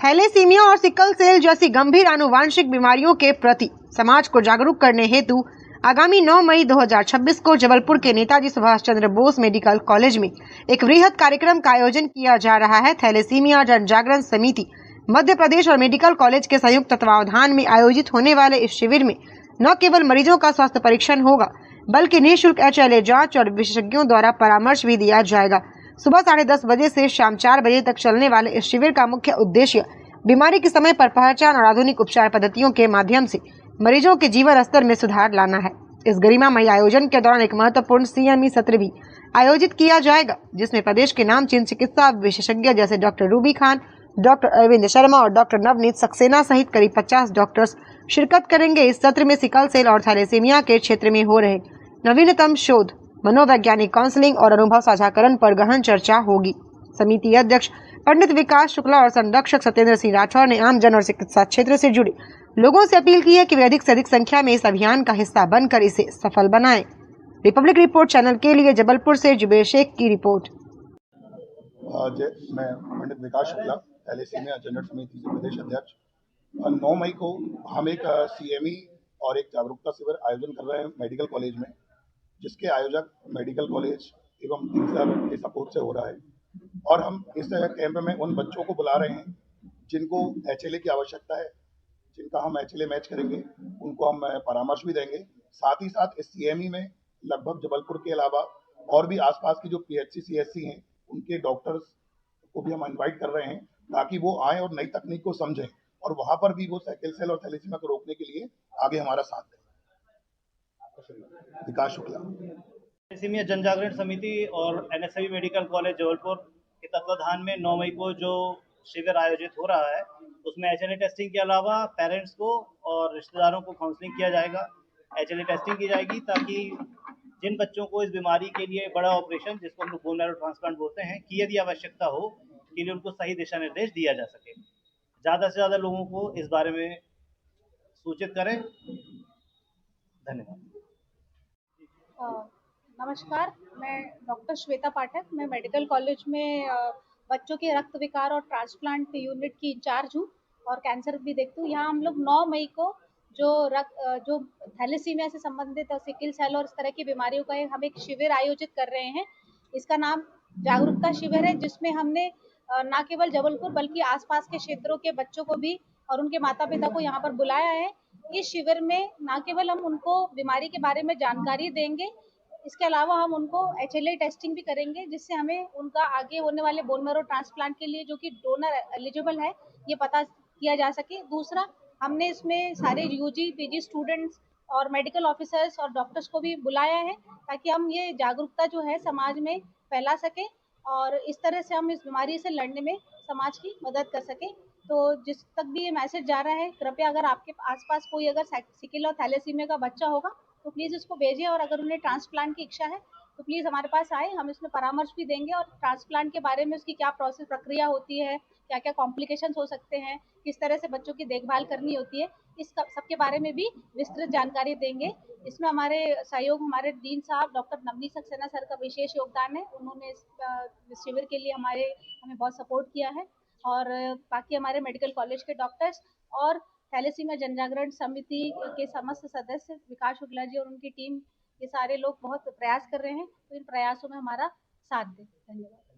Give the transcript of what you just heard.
Thalassaemia और sickle cell जैसी गंभीर आनुवांशिक बीमारियों के प्रति समाज को जागरूक करने हेतु आगामी 9 मई 2026 को जबलपुर के नेताजी सुभाष चंद्र बोस मेडिकल कॉलेज में एक वृहद कार्यक्रम का आयोजन किया जा रहा है। थैलेसीमिया जन जागरण समिति मध्य प्रदेश और मेडिकल कॉलेज के संयुक्त तत्वावधान में आयोजित होने वाले इस शिविर में न केवल मरीजों का स्वास्थ्य परीक्षण होगा, बल्कि निःशुल्क HLA जांच और विशेषज्ञों द्वारा परामर्श भी दिया जाएगा। सुबह 10:30 बजे से शाम 4 बजे तक चलने वाले इस शिविर का मुख्य उद्देश्य बीमारी की समय पर पहचान और आधुनिक उपचार पद्धतियों के माध्यम से मरीजों के जीवन स्तर में सुधार लाना है। इस गरिमामय आयोजन के दौरान एक महत्वपूर्ण CME सत्र भी आयोजित किया जाएगा, जिसमें प्रदेश के नामचीन चिकित्सा विशेषज्ञ जैसे डॉक्टर रूबी खान, डॉक्टर अरविंद शर्मा और डॉक्टर नवनीत सक्सेना सहित करीब 50 डॉक्टर्स शिरकत करेंगे। इस सत्र में सिकल सेल और थैलेसीमिया के क्षेत्र में हो रहे नवीनतम शोध, मनोवैज्ञानिक काउंसलिंग और अनुभव साझाकरण पर गहन चर्चा होगी। समिति अध्यक्ष पंडित विकास शुक्ला और संरक्षक सत्येंद्र सिंह राठौर ने आमजन और चिकित्सा क्षेत्र से जुड़े लोगों से अपील की है कि वे अधिक से अधिक संख्या में इस अभियान का हिस्सा बनकर इसे सफल बनाएं। रिपब्लिक रिपोर्ट चैनल के लिए जबलपुर से जुबेर शेख की रिपोर्ट। मैं पंडित विकास शुक्ला, थैलेसीमिया जनरल समिति के प्रदेश अध्यक्ष। 9 मई को हम एक CME और एक जागरूकता शिविर आयोजन कर रहे हैं मेडिकल कॉलेज में, जिसके आयोजक मेडिकल कॉलेज एवं सर के सपोर्ट से हो रहा है। और हम इस कैंप में उन बच्चों को बुला रहे हैं जिनको HLA की आवश्यकता है, जिनका हम HLA मैच करेंगे, उनको हम परामर्श भी देंगे। साथ ही साथ इस CME में लगभग जबलपुर के अलावा और भी आसपास की जो PHC CSC हैं, उनके डॉक्टर्स को भी हम इनवाइट कर रहे हैं ताकि वो आएँ और नई तकनीक को समझें और वहाँ पर भी वो सिकल सेल और थैलेसीमिया को रोकने के लिए आगे हमारा साथ दें। विकास शुक्ला, थैलेसीमिया जन जागरण समिति और NSIB मेडिकल कॉलेज जबलपुर के तत्वाधान में 9 मई को जो शिविर आयोजित हो रहा है, उसमें HLA टेस्टिंग के अलावा पेरेंट्स को और रिश्तेदारों को काउंसलिंग किया जाएगा। HLA टेस्टिंग की जाएगी ताकि जिन बच्चों को इस बीमारी के लिए बड़ा ऑपरेशन, जिसको हम लोग बोन मैरो ट्रांसप्लांट बोलते हैं, की यदि आवश्यकता हो, के लिए उनको सही दिशा निर्देश दिया जा सके। ज़्यादा से ज़्यादा लोगों को इस बारे में सूचित करें। धन्यवाद। नमस्कार, मैं डॉक्टर श्वेता पाठक, मैं मेडिकल कॉलेज में बच्चों के रक्त विकार और ट्रांसप्लांट यूनिट की इंचार्ज हूँ और कैंसर भी देखती हूँ। यहाँ हम लोग 9 मई को जो थैलेसीमिया से संबंधित और सिकल सेल और इस तरह की बीमारियों का हम एक शिविर आयोजित कर रहे हैं। इसका नाम जागरूकता शिविर है, जिसमें हमने न केवल जबलपुर बल्कि आसपास के क्षेत्रों के बच्चों को भी और उनके माता पिता को यहाँ पर बुलाया है। इस शिविर में न केवल हम उनको बीमारी के बारे में जानकारी देंगे, इसके अलावा हम उनको HLA टेस्टिंग भी करेंगे, जिससे हमें उनका आगे होने वाले बोन मैरो ट्रांसप्लांट के लिए जो कि डोनर एलिजिबल है, ये पता किया जा सके। दूसरा, हमने इसमें सारे UG PG स्टूडेंट्स और मेडिकल ऑफिसर्स और डॉक्टर्स को भी बुलाया है ताकि हम ये जागरूकता जो है समाज में फैला सकें और इस तरह से हम इस बीमारी से लड़ने में समाज की मदद कर सकें। तो जिस तक भी ये मैसेज जा रहा है, कृपया अगर आपके आसपास कोई अगर सिकल और थैलेसीमिया का बच्चा होगा तो प्लीज़ उसको भेजिए और अगर उन्हें ट्रांसप्लांट की इच्छा है तो प्लीज़ हमारे पास आए, हम इसमें परामर्श भी देंगे और ट्रांसप्लांट के बारे में उसकी क्या प्रोसेस प्रक्रिया होती है, क्या क्या कॉम्प्लिकेशंस हो सकते हैं, किस तरह से बच्चों की देखभाल करनी होती है, इस सबके बारे में भी विस्तृत जानकारी देंगे। इसमें हमारे सहयोग हमारे डीन साहब डॉक्टर नवनीत सक्सेना सर का विशेष योगदान है। उन्होंने इस शिविर के लिए हमें बहुत सपोर्ट किया है और बाकी हमारे मेडिकल कॉलेज के डॉक्टर्स और थैलेसीमिया जन जागरण समिति के समस्त सदस्य विकास शुक्ला जी और उनकी टीम, ये सारे लोग बहुत प्रयास कर रहे हैं, तो इन प्रयासों में हमारा साथ दें। धन्यवाद।